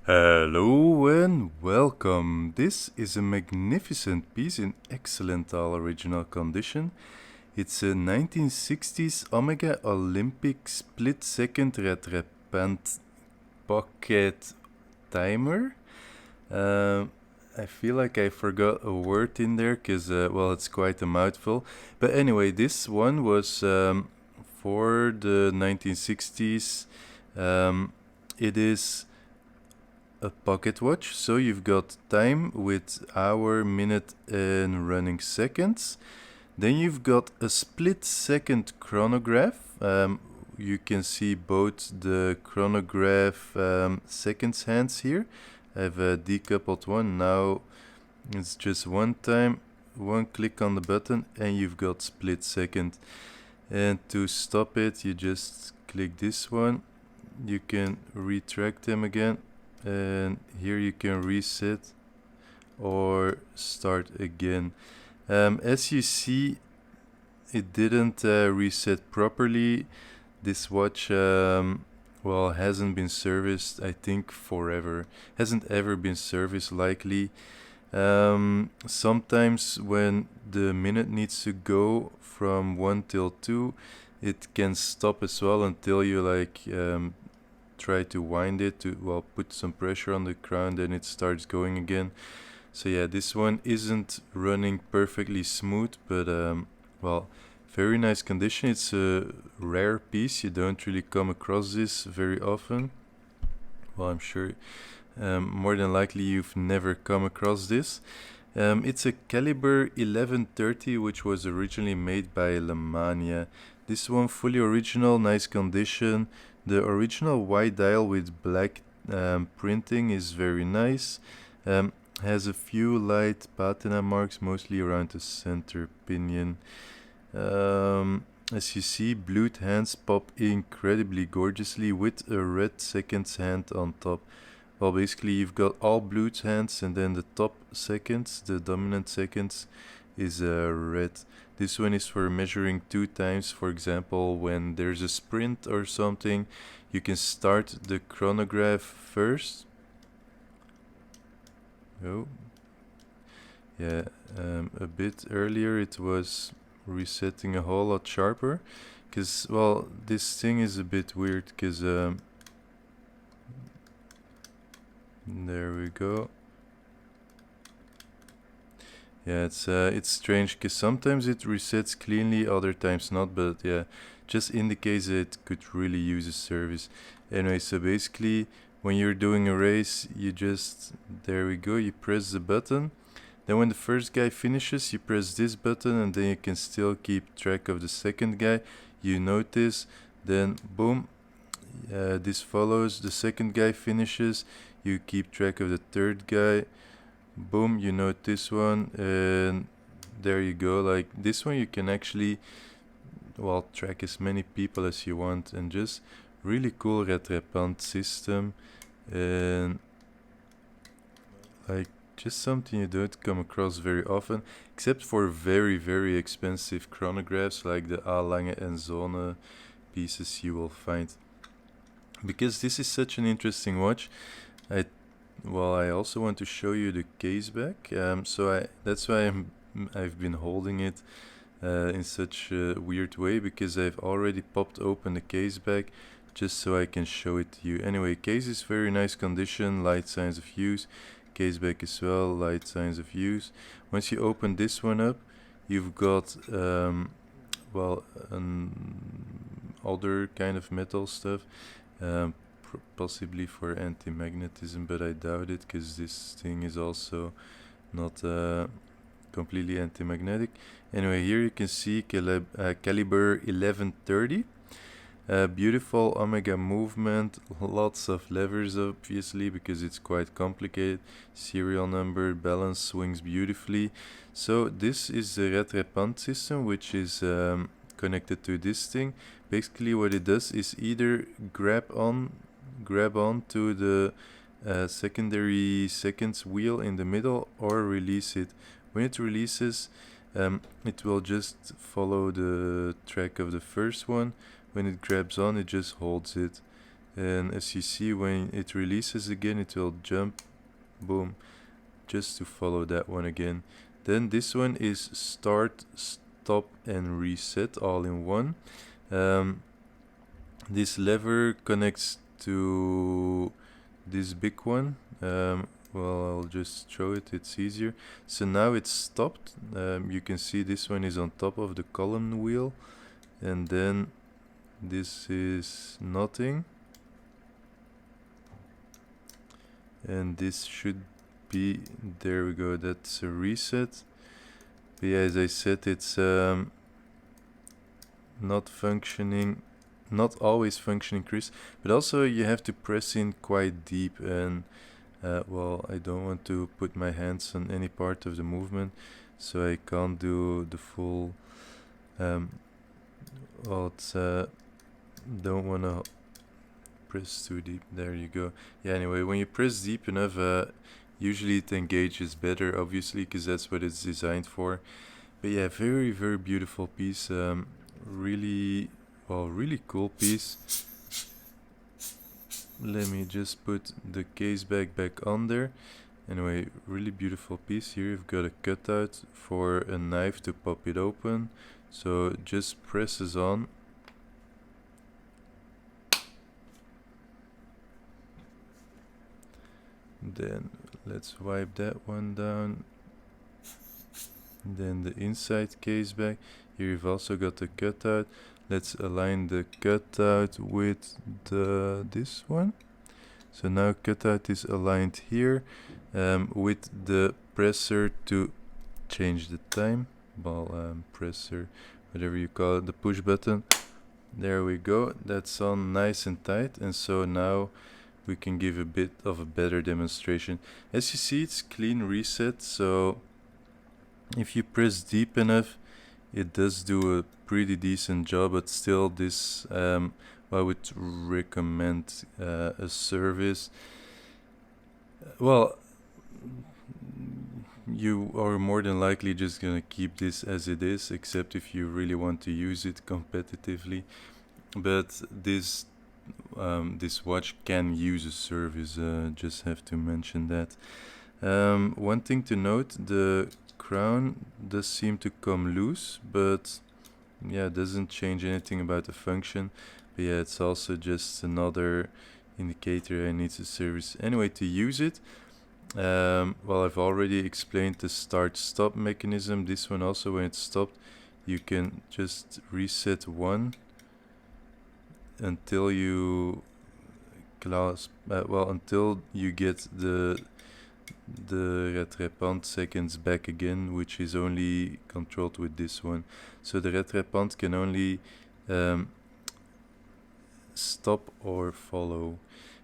Hello and welcome. This is a magnificent piece in excellent all original condition. It's a 1960s Omega Olympic split second Rattrapante pocket timer. Um, I feel like I forgot a word in there because, well, it's quite a mouthful. But anyway, this one was for the 1960s. It is a pocket watch, so you've got time with hour, minute, and running seconds. Then you've got a split second chronograph. You can see both the chronograph seconds hands here. I have a decoupled one. Now it's just one time, one click on the button, and you've got split second. And to stop it, you just click this one. You can retract them again, and here you can reset or start again. As you see, it didn't reset properly. This watch hasn't been serviced, I think, forever. Hasn't ever been serviced likely. Sometimes when the minute needs to go from 1 till 2, it can stop as well until you try to wind it to put some pressure on the crown, then it starts going again. So yeah, this one isn't running perfectly smooth, but very nice condition. It's a rare piece. You don't really come across this very often. Well, I'm sure more than likely you've never come across this. It's a caliber 1130, which was originally made by Lemania. This one fully original, nice condition. The original white dial with black printing is very nice. Has a few light patina marks, mostly around the center pinion. As you see, blued hands pop incredibly gorgeously with a red seconds hand on top. Well, basically you've got all blued hands, and then the top seconds, the dominant seconds, is red. This one is for measuring 2 times. For example, when there's a sprint or something, you can start the chronograph first. Oh, yeah, a bit earlier it was resetting a whole lot sharper, because, well, this thing is a bit weird, because there we go. Yeah, it's strange, because sometimes it resets cleanly, other times not, but yeah, just indicates that it could really use a service. Anyway, so basically, when you're doing a race, there we go, you press the button. Then when the first guy finishes, you press this button, and then you can still keep track of the second guy. You notice, then boom, this follows, the second guy finishes, you keep track of the third guy. Boom, you note this one, and there you go. Like this one, you can actually, track as many people as you want, and just really cool Rattrapante system, and like just something you don't come across very often, except for very, very expensive chronographs like the Lange Söhne pieces you will find. Because this is such an interesting watch, I also want to show you the case back. That's why I've been holding it in such a weird way, because I've already popped open the case back just so I can show it to you. Anyway, case is very nice condition, light signs of use. Case back as well, light signs of use. Once you open this one up, you've got other kind of metal stuff. Possibly for anti-magnetism, but I doubt it, because this thing is also not completely anti-magnetic. Anyway, here you can see caliber 1130. Beautiful omega movement, lots of levers obviously, because it's quite complicated. Serial number, balance swings beautifully. So this is the Rattrapante system, which is connected to this thing. Basically what it does is either grab on to the secondary seconds wheel in the middle, or release it. When it releases, it will just follow the track of the first one. When it grabs on, it just holds it, and as you see, when it releases again, it will jump, boom, just to follow that one again. Then this one is start, stop and reset all in one. This lever connects to this big one. Well, I'll just show it, it's easier. So now it's stopped. You can see this one is on top of the column wheel, and then this is nothing, and this should be, there we go, that's a reset. But yeah, as I said, it's not functioning, not always functioning, Chris, but also you have to press in quite deep, and well, I don't want to put my hands on any part of the movement, so I can't do the full, well, it's don't want to press too deep. There you go. Yeah, anyway, when you press deep enough, usually it engages better, obviously, because that's what it's designed for. But yeah, very, very beautiful piece. Really, well, really cool piece. Let me just put the case back on there. Anyway, really beautiful piece. Here you've got a cutout for a knife to pop it open. So it just presses on. Then let's wipe that one down. Then the inside case back. Here you've also got the cutout. Let's align the cutout with this one. So now cutout is aligned here with the presser to change the time. Well, presser, whatever you call it, the push button. There we go. That's on nice and tight. And so now we can give a bit of a better demonstration. As you see, it's clean reset. So if you press deep enough, it does do a pretty decent job, but still this, I would recommend a service. Well, you are more than likely just gonna keep this as it is, except if you really want to use it competitively. But this watch can use a service, just have to mention that. One thing to note, the crown does seem to come loose, but yeah, it doesn't change anything about the function. But yeah, it's also just another indicator I need to service. Anyway, to use it, well, I've already explained the start-stop mechanism. This one also, when it's stopped, you can just reset one until you until you get the Rattrapante seconds back again, which is only controlled with this one. So the Rattrapante can only stop or follow.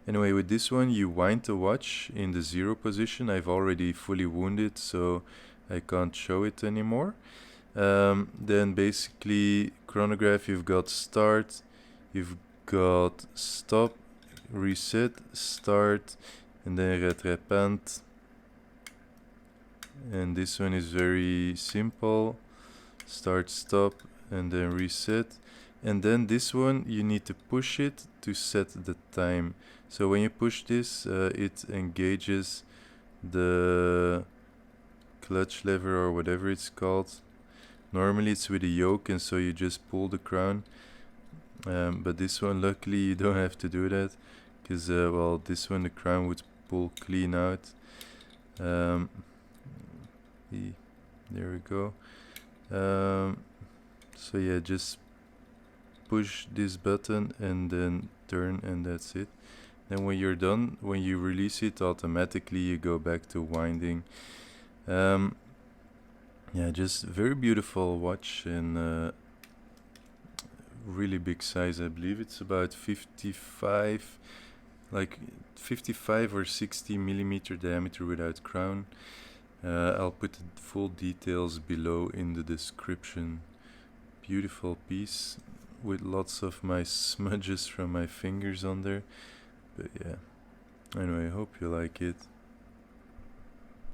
Anyway, with this one you wind the watch in the 0 position. I've already fully wounded, so I can't show it anymore. Then basically chronograph, you've got start, you've got stop, reset, start, and then Rattrapante. And this one is very simple, start, stop, and then reset. And then this one, you need to push it to set the time. So when you push this, it engages the clutch lever or whatever it's called. Normally it's with a yoke, and so you just pull the crown. But this one, luckily, you don't have to do that, because well, this one the crown would pull clean out. There we go. So yeah, just push this button and then turn, and that's it. Then when you're done, when you release it, automatically you go back to winding. Yeah, just very beautiful watch, and really big size. I believe it's about 55 or 60 millimeter diameter without crown. I'll put the full details below in the description. Beautiful piece with lots of my smudges from my fingers on there. But yeah, anyway, I hope you like it.